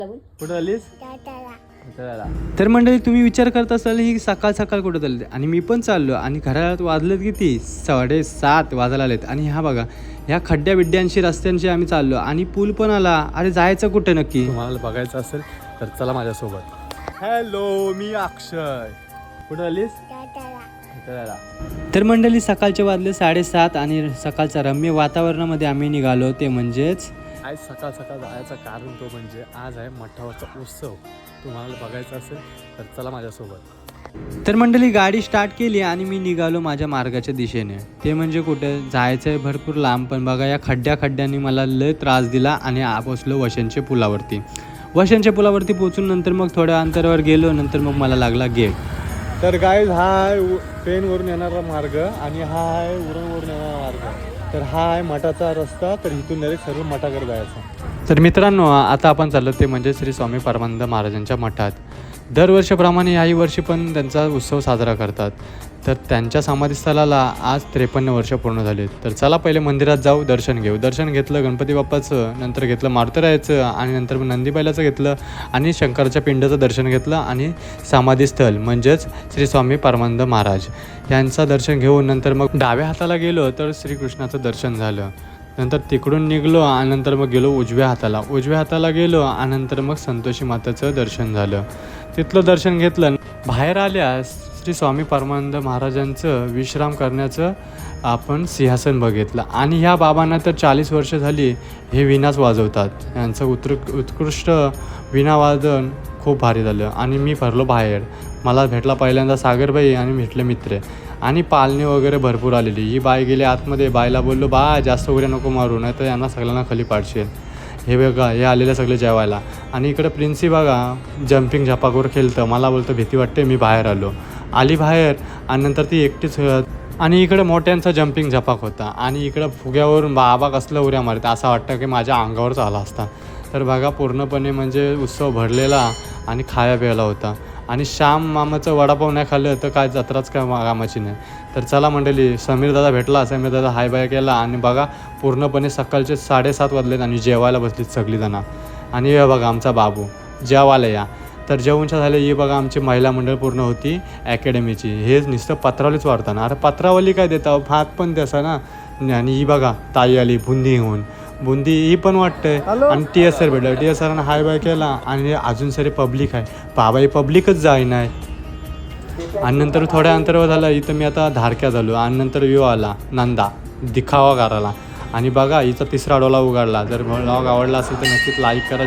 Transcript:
कुठं आलीस? तर मंडळी तुम्ही विचार करत असाल ही सकाळ सकाळ कुठं चालली आणि मी पण चाललो आणि घरात वाजलेत किती 7:30 वाजायला आलेत आणि ह्या बघा ह्या खड्ड्या बिड्ड्यांशी रस्त्यांशी आम्ही चाललो आणि पूल पण आला. अरे जायचं कुठे नक्की तुम्हाला बघायचं असेल तर चला माझ्यासोबत. हॅलो, मी अक्षय. कुठं आलीस? तर मंडळी सकाळचे वाजले 7:30 आणि सकाळच्या रम्य वातावरणामध्ये आम्ही निघालो. ते म्हणजेच आज सकाळ सकाळ जायचं कारण तो म्हणजे आज आहे मठावरचा उत्सव. तुम्हाला बघायचं असेल तर चला माझ्यासोबत. तर मंडळी गाडी स्टार्ट केली आणि मी निघालो माझ्या मार्गाच्या दिशेने. ते म्हणजे कुठे जायचं आहे भरपूर लांब, पण बघा या खड्ड्यांनी मला लय त्रास दिला आणि पोचलो वशनच्या पुलावरती. वशनच्या पुलावरती पोचून नंतर मग थोड्या अंतरावर गेलो, नंतर मग मला लागला गेट. तर गाईज हा आहे पेनवरून येणारा मार्ग आणि हा आहे उरणवरून येणारा मार्ग. तर हा आहे मठाचा रस्ता. तर इथून डायरेक्ट सर्व मठाकडे जायचं. तर मित्रांनो आता आपण चाललो ते म्हणजे श्री स्वामी परमानंद महाराजांच्या मठात. दरवर्षीप्रमाणे याही वर्षी पण त्यांचा उत्सव साजरा करतात. तर त्यांच्या समाधीस्थळाला आज 53 वर्ष पूर्ण झाले. तर चला पहिले मंदिरात जाऊ, दर्शन घेऊ. दर्शन घेतलं गणपती बाप्पाचं, नंतर घेतलं मारुतीरायाचं आणि नंतर नंदीबैलाचं घेतलं आणि शंकराच्या पिंडाचं दर्शन घेतलं आणि समाधीस्थळ म्हणजेच श्री स्वामी परमानंद महाराज यांचं दर्शन घेऊन नंतर मग डाव्या हाताला गेलो तर श्रीकृष्णाचं दर्शन झालं. नंतर तिकडून निघलो आणि नंतर मग गेलो उजव्या हाताला गेलो आणि नंतर मग संतोषी माताचं दर्शन झालं. तिथलं दर्शन घेतलं. बाहेर आल्यास श्री स्वामी परमानंद महाराजांचं विश्राम करण्याचं आपण सिंहासन बघितलं आणि ह्या बाबांना तर 40 वर्ष झाली हे विणाच वाजवतात. यांचं उत्कृष्ट विणावादन खूप भारी झालं आणि मी भरलो बाहेर. मला भेटला पहिल्यांदा सागरबाई आणि भेटले मित्र आणि पालणी वगैरे भरपूर आलेली. ही बाई गेली आतमध्ये. बाईला बोललो बा जास्त उड्या नको मारू नाही तर यांना सगळ्यांना खाली पाडशील. हे बघा हे आलेले सगळे जेवायला आणि इकडं प्रिन्सी बघा जम्पिंग झपाकवर खेळतं. मला बोलतं भीती वाटते. मी बाहेर आली बाहेर आणि नंतर ती एकटीच आणि इकडं मोठ्यांचा जम्पिंग झपाक होता आणि इकडं फुग्यावरून बाबा कसलं उड्या मारते असं वाटतं की माझ्या अंगावरच आला असता. तर बघा पूर्णपणे म्हणजे उत्सव भरलेला आणि खाया प्यायला होता आणि श्याम मामाचं वडापाव नाही खाल्लं तर काय जत्राच काय कामाची नाही. तर चला मंडळी समीर दादा भेटला. समीर दादा हाय बाय केला आणि बघा पूर्णपणे सकाळचे 7:30 वाजलेत आणि जेवायला बसलीत सगळीजणं. आणि हे बघा आमचा बाबू जेवायला या. तर जेवणच्या झाले. ही बघा आमची महिला मंडळ पूर्ण होती अकॅडमीची. हेच नुसतं पत्रावलीच वाढताना. अरे पत्रावली काय देता भात पण द्यासा ना. आणि ही बघा ताई आली बुंदी घेऊन. बुंदी ही पण वाटतंय आणि TS सर भेटलं. TS सरांना हाय बाय केला आणि अजून सारी पब्लिक आहे. बाबा ही पब्लिकच जाई नाही. आणि नंतर थोड्या अंतरावर झालं इथं मी आता धारक्या झालो आणि नंतर व्यू आला नंदा दिखावा करायला आणि बघा हिचा 3रा डोला उघडला. जर व्लॉग आवडला असेल तर नक्कीच लाईक करा.